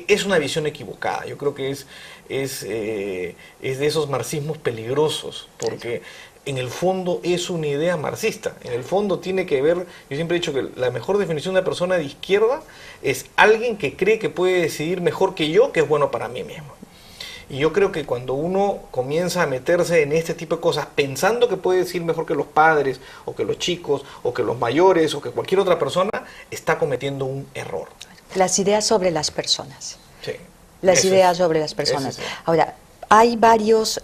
es una visión equivocada. Yo creo que es de esos marxismos peligrosos, porque en el fondo es una idea marxista. En el fondo tiene que ver, yo siempre he dicho que la mejor definición de una persona de izquierda es alguien que cree que puede decidir mejor que yo, que es bueno para mí mismo. Y yo creo que cuando uno comienza a meterse en este tipo de cosas, pensando que puede decir mejor que los padres, o que los chicos, o que los mayores, o que cualquier otra persona, está cometiendo un error. Las ideas sobre las personas. Sí. Las ideas sobre las personas. Ahora, hay varios...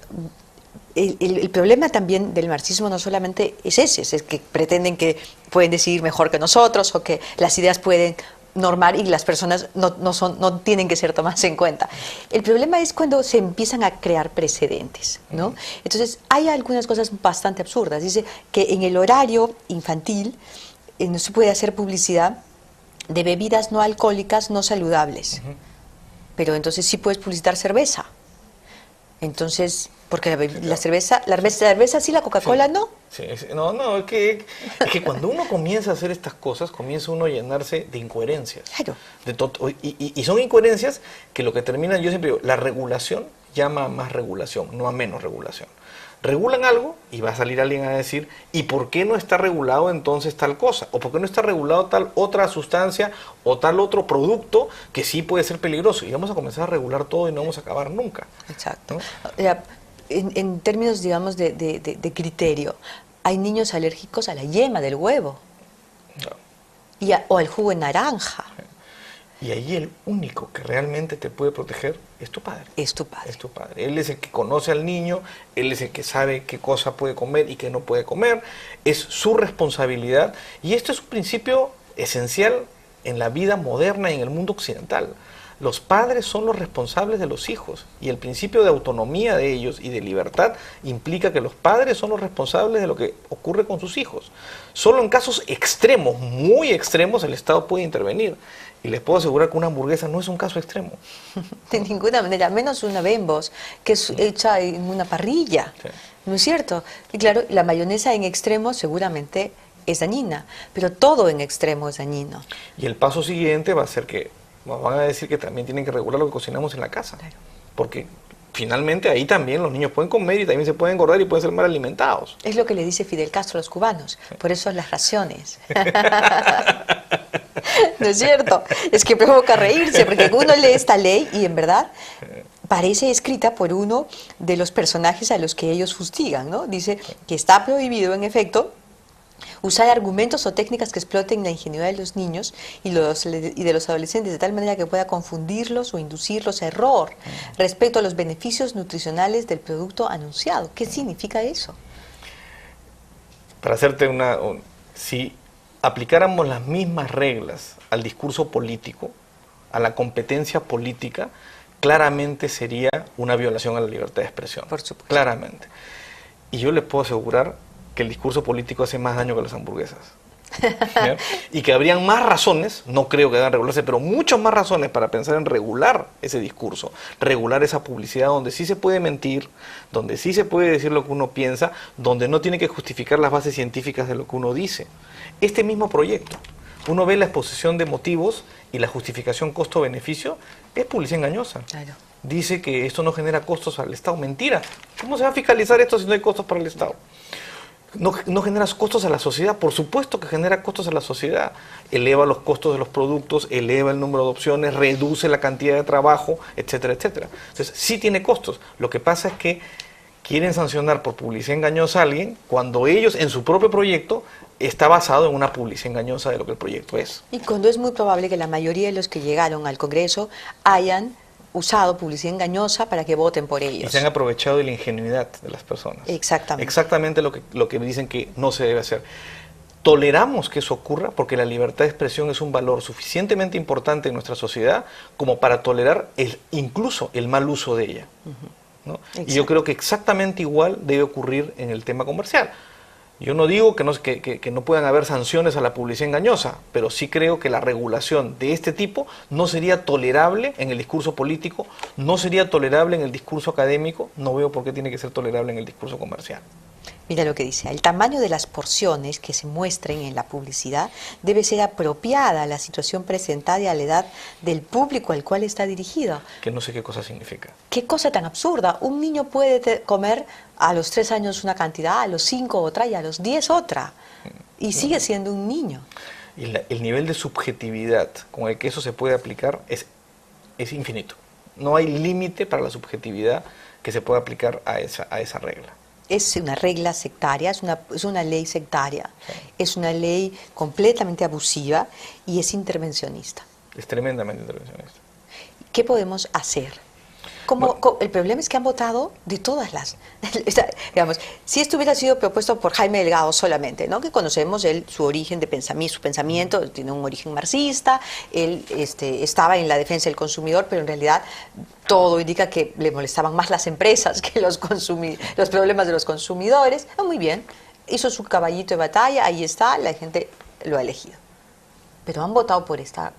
El problema también del marxismo no solamente es ese, es que pretenden que pueden decidir mejor que nosotros, o que las ideas pueden normar y las personas no tienen que ser tomadas en cuenta. El problema es cuando se empiezan a crear precedentes, ¿no? Entonces, hay algunas cosas bastante absurdas. Dice que en el horario infantil no se puede hacer publicidad de bebidas no alcohólicas no saludables. Pero entonces sí puedes publicitar cerveza. Entonces, porque la cerveza sí, la Coca-Cola no. Sí, no, es que cuando uno comienza a hacer estas cosas, comienza uno a llenarse de incoherencias. Claro. Y son incoherencias que lo que terminan, yo siempre digo, la regulación llama a más regulación, no a menos regulación. Regulan algo y va a salir alguien a decir, ¿y por qué no está regulado entonces tal cosa? ¿O por qué no está regulado tal otra sustancia o tal otro producto que sí puede ser peligroso? Y vamos a comenzar a regular todo y no vamos a acabar nunca. Exacto. ¿No? En términos, digamos, de criterio, hay niños alérgicos a la yema del huevo. No. O al jugo de naranja. Y ahí el único que realmente te puede proteger es tu padre. Es tu padre. Es tu padre. Él es el que conoce al niño, él es el que sabe qué cosa puede comer y qué no puede comer. Es su responsabilidad. Y esto es un principio esencial en la vida moderna y en el mundo occidental. Los padres son los responsables de los hijos. Y el principio de autonomía de ellos y de libertad implica que los padres son los responsables de lo que ocurre con sus hijos. Solo en casos extremos, muy extremos, el Estado puede intervenir. Y les puedo asegurar que una hamburguesa no es un caso extremo. De ninguna manera, menos una Bembos, que es hecha en una parrilla. Sí. ¿No es cierto? Y claro, la mayonesa en extremo seguramente es dañina, pero todo en extremo es dañino. Y el paso siguiente va a ser que nos van a decir que también tienen que regular lo que cocinamos en la casa. Claro. Porque finalmente ahí también los niños pueden comer y también se pueden engordar y pueden ser mal alimentados. Es lo que le dice Fidel Castro a los cubanos, por eso las raciones. ¿No es cierto? Es que provoca reírse, porque uno lee esta ley y en verdad parece escrita por uno de los personajes a los que ellos fustigan, ¿no? Dice que está prohibido, en efecto, usar argumentos o técnicas que exploten la ingenuidad de los niños y de los adolescentes de tal manera que pueda confundirlos o inducirlos a error respecto a los beneficios nutricionales del producto anunciado. ¿Qué significa eso? Para hacerte si aplicáramos las mismas reglas al discurso político, a la competencia política, claramente sería una violación a la libertad de expresión. Por supuesto. Claramente. Y yo les puedo asegurar que el discurso político hace más daño que las hamburguesas. ¿Ya? Y que habrían más razones, no creo que deban regularse, pero muchas más razones para pensar en regular ese discurso, regular esa publicidad donde sí se puede mentir, donde sí se puede decir lo que uno piensa, donde no tiene que justificar las bases científicas de lo que uno dice. Este mismo proyecto, uno ve la exposición de motivos y la justificación costo-beneficio, es publicidad engañosa. Claro. Dice que esto no genera costos al Estado. Mentira. ¿Cómo se va a fiscalizar esto si no hay costos para el Estado? No genera costos a la sociedad, por supuesto que genera costos a la sociedad. Eleva los costos de los productos, eleva el número de opciones, reduce la cantidad de trabajo, etcétera, etcétera. Entonces, sí tiene costos. Lo que pasa es que quieren sancionar por publicidad engañosa a alguien cuando ellos, en su propio proyecto, está basado en una publicidad engañosa de lo que el proyecto es. Y cuando es muy probable que la mayoría de los que llegaron al Congreso hayan usado publicidad engañosa para que voten por ellos. Y se han aprovechado de la ingenuidad de las personas. Exactamente. Exactamente lo que dicen que no se debe hacer. Toleramos que eso ocurra porque la libertad de expresión es un valor suficientemente importante en nuestra sociedad como para tolerar incluso el mal uso de ella. ¿No? Y yo creo que exactamente igual debe ocurrir en el tema comercial. Yo no digo que no puedan haber sanciones a la publicidad engañosa, pero sí creo que la regulación de este tipo no sería tolerable en el discurso político, no sería tolerable en el discurso académico, no veo por qué tiene que ser tolerable en el discurso comercial. Mira lo que dice, el tamaño de las porciones que se muestren en la publicidad debe ser apropiada a la situación presentada y a la edad del público al cual está dirigido. Que no sé qué cosa significa. Qué cosa tan absurda. Un niño puede comer a los 3 años una cantidad, a los 5 otra y a los 10 otra. Y sigue siendo un niño. Y el nivel de subjetividad con el que eso se puede aplicar es infinito. No hay límite para la subjetividad que se puede aplicar a esa regla. Es una regla sectaria, es una ley sectaria, sí. Es una ley completamente abusiva y es intervencionista. Es tremendamente intervencionista. ¿Qué podemos hacer? El problema es que han votado de todas las... digamos, si esto hubiera sido propuesto por Jaime Delgado solamente, ¿no? Que conocemos su origen de pensamiento, su pensamiento tiene un origen marxista, él estaba en la defensa del consumidor, pero en realidad todo indica que le molestaban más las empresas que los problemas de los consumidores. Muy bien, hizo su caballito de batalla, ahí está, la gente lo ha elegido. Pero han votado por esta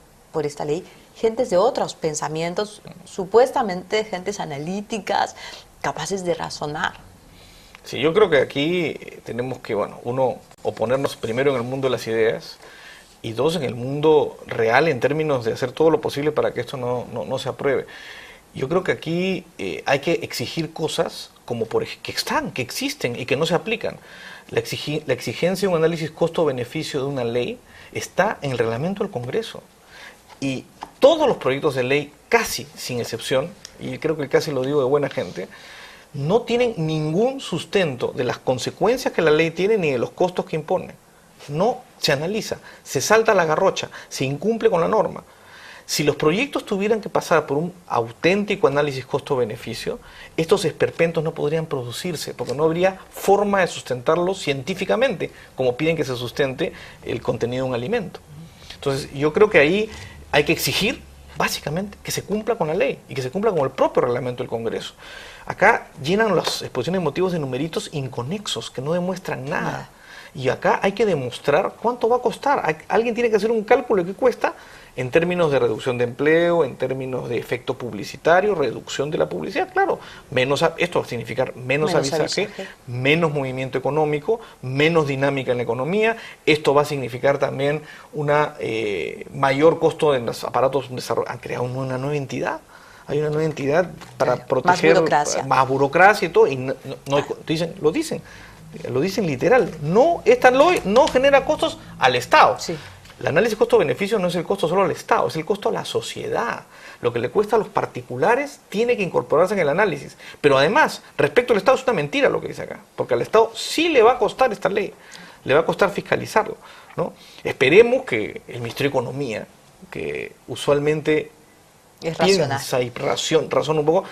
ley gentes de otros pensamientos, supuestamente gentes analíticas, capaces de razonar. Sí, yo creo que aquí tenemos que, uno, oponernos primero en el mundo de las ideas y dos, en el mundo real en términos de hacer todo lo posible para que esto no se apruebe. Yo creo que aquí hay que exigir cosas como que existen y que no se aplican. La exigencia de un análisis costo-beneficio de una ley está en el reglamento del Congreso. Y todos los proyectos de ley, casi sin excepción, y creo que casi lo digo de buena gente, no tienen ningún sustento de las consecuencias que la ley tiene ni de los costos que impone. No se analiza, se salta la garrocha, se incumple con la norma. Si los proyectos tuvieran que pasar por un auténtico análisis costo-beneficio, estos esperpentos no podrían producirse, porque no habría forma de sustentarlos científicamente, como piden que se sustente el contenido de un alimento. Entonces, yo creo que ahí hay que exigir, básicamente, que se cumpla con la ley y que se cumpla con el propio reglamento del Congreso. Acá llenan las exposiciones de motivos de numeritos inconexos que no demuestran nada. Y acá hay que demostrar cuánto va a costar. Alguien tiene que hacer un cálculo de qué cuesta en términos de reducción de empleo, en términos de efecto publicitario, reducción de la publicidad. Claro, esto va a significar menos avisaje, menos movimiento económico, menos dinámica en la economía. Esto va a significar también una mayor costo en los aparatos de desarrollo. Han creado una nueva entidad. Hay una nueva entidad para proteger más burocracia y todo. Y lo dicen literal. Esta ley no genera costos al Estado. Sí. El análisis costo-beneficio no es el costo solo al Estado, es el costo a la sociedad. Lo que le cuesta a los particulares tiene que incorporarse en el análisis. Pero además, respecto al Estado, es una mentira lo que dice acá, porque al Estado sí le va a costar esta ley, le va a costar fiscalizarlo, ¿no? Esperemos que el Ministerio de Economía, que usualmente piensa y razona un poco,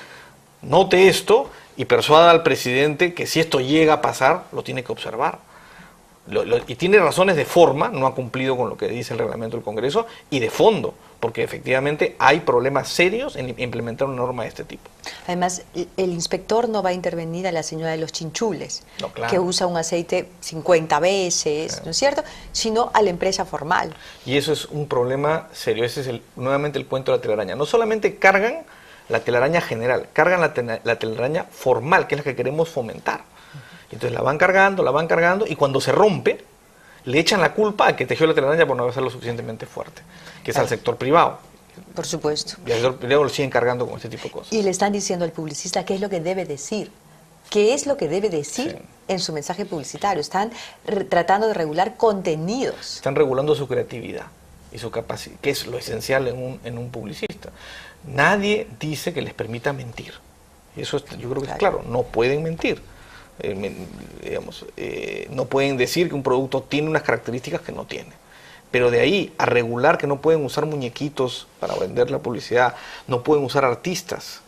note esto y persuada al presidente que si esto llega a pasar, lo tiene que observar. Y tiene razones de forma, no ha cumplido con lo que dice el reglamento del Congreso, y de fondo, porque efectivamente hay problemas serios en implementar una norma de este tipo. Además, el inspector no va a intervenir a la señora de los chinchules, que usa un aceite 50 veces, ¿no es cierto?, sino a la empresa formal. Y eso es un problema serio, ese es nuevamente el cuento de la telaraña. No solamente cargan la telaraña general, cargan la telaraña formal, que es la que queremos fomentar. Entonces la van cargando y cuando se rompe, le echan la culpa a que tejió la telaraña por no haber sido lo suficientemente fuerte, que es al sector privado. Por supuesto. Y al sector privado lo siguen cargando con este tipo de cosas. Y le están diciendo al publicista qué es lo que debe decir. ¿Qué es lo que debe decir en su mensaje publicitario? Están tratando de regular contenidos. Están regulando su creatividad y su capacidad, que es lo esencial en un publicista. Nadie dice que les permita mentir. Y eso yo creo que es claro, no pueden mentir. No pueden decir que un producto tiene unas características que no tiene. Pero de ahí a regular que no pueden usar muñequitos para vender la publicidad, no pueden usar artistas.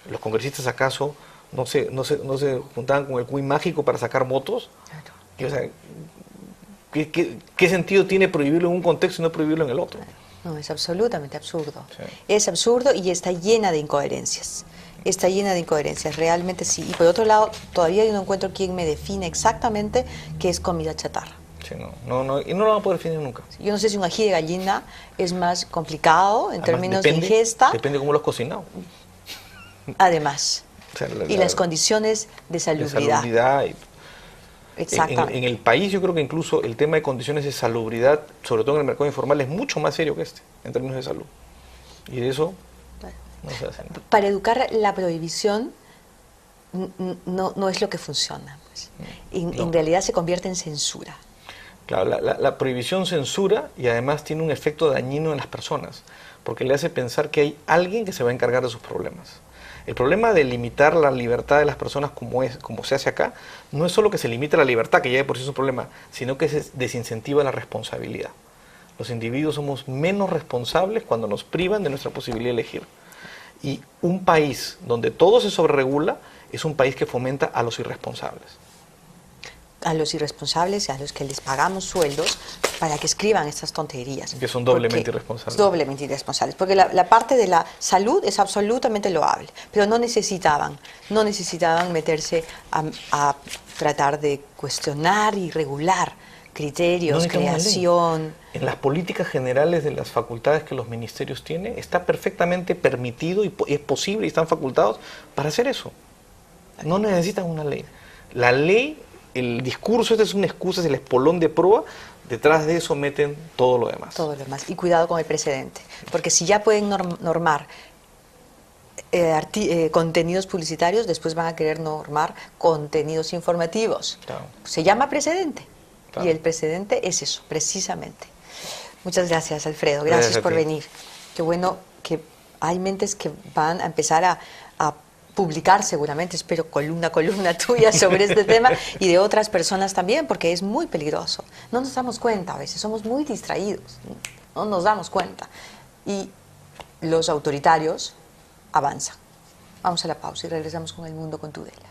¿Los congresistas acaso no se juntaban con el cuy mágico para sacar votos? O sea, ¿qué sentido tiene prohibirlo en un contexto y no prohibirlo en el otro? No, es absolutamente absurdo. Sí. Es absurdo y está llena de incoherencias. Está llena de incoherencias, realmente sí. Y por otro lado, todavía yo no encuentro quien me define exactamente qué es comida chatarra. Sí, y no lo van a poder definir nunca. Yo no sé si un ají de gallina es más complicado en términos de ingesta. Depende de cómo lo has cocinado. Además. O sea, y las condiciones de salubridad. Exactamente. En el país yo creo que incluso el tema de condiciones de salubridad, sobre todo en el mercado informal, es mucho más serio que este, en términos de salud. Y de eso no se hace nada. Para educar, la prohibición no es lo que funciona. Pues. En realidad se convierte en censura. Claro, la prohibición censura y además tiene un efecto dañino en las personas, porque le hace pensar que hay alguien que se va a encargar de sus problemas. El problema de limitar la libertad de las personas como se hace acá, no es solo que se limite la libertad, que ya de por sí es un problema, sino que se desincentiva la responsabilidad. Los individuos somos menos responsables cuando nos privan de nuestra posibilidad de elegir. Y un país donde todo se sobreregula es un país que fomenta a los irresponsables. A los irresponsables y a los que les pagamos sueldos para que escriban estas tonterías. Que son doblemente irresponsables. Doblemente irresponsables. Porque la parte de la salud es absolutamente loable, pero no necesitaban meterse a tratar de cuestionar y regular criterios, creación. En las políticas generales de las facultades que los ministerios tienen, está perfectamente permitido y es posible y están facultados para hacer eso. No necesitan una ley. La ley, el discurso, este es una excusa, es el espolón de proa, detrás de eso meten todo lo demás. Todo lo demás. Y cuidado con el precedente, porque si ya pueden normar contenidos publicitarios, después van a querer normar contenidos informativos. Claro. Se llama precedente. Claro. Y el precedente es eso, precisamente. Muchas gracias, Alfredo. Gracias por venir. Qué bueno que hay mentes que van a empezar a publicar seguramente, espero, columna tuya sobre este tema y de otras personas también, porque es muy peligroso. No nos damos cuenta a veces, somos muy distraídos, no nos damos cuenta. Y los autoritarios avanzan. Vamos a la pausa y regresamos con El Mundo con Tudela.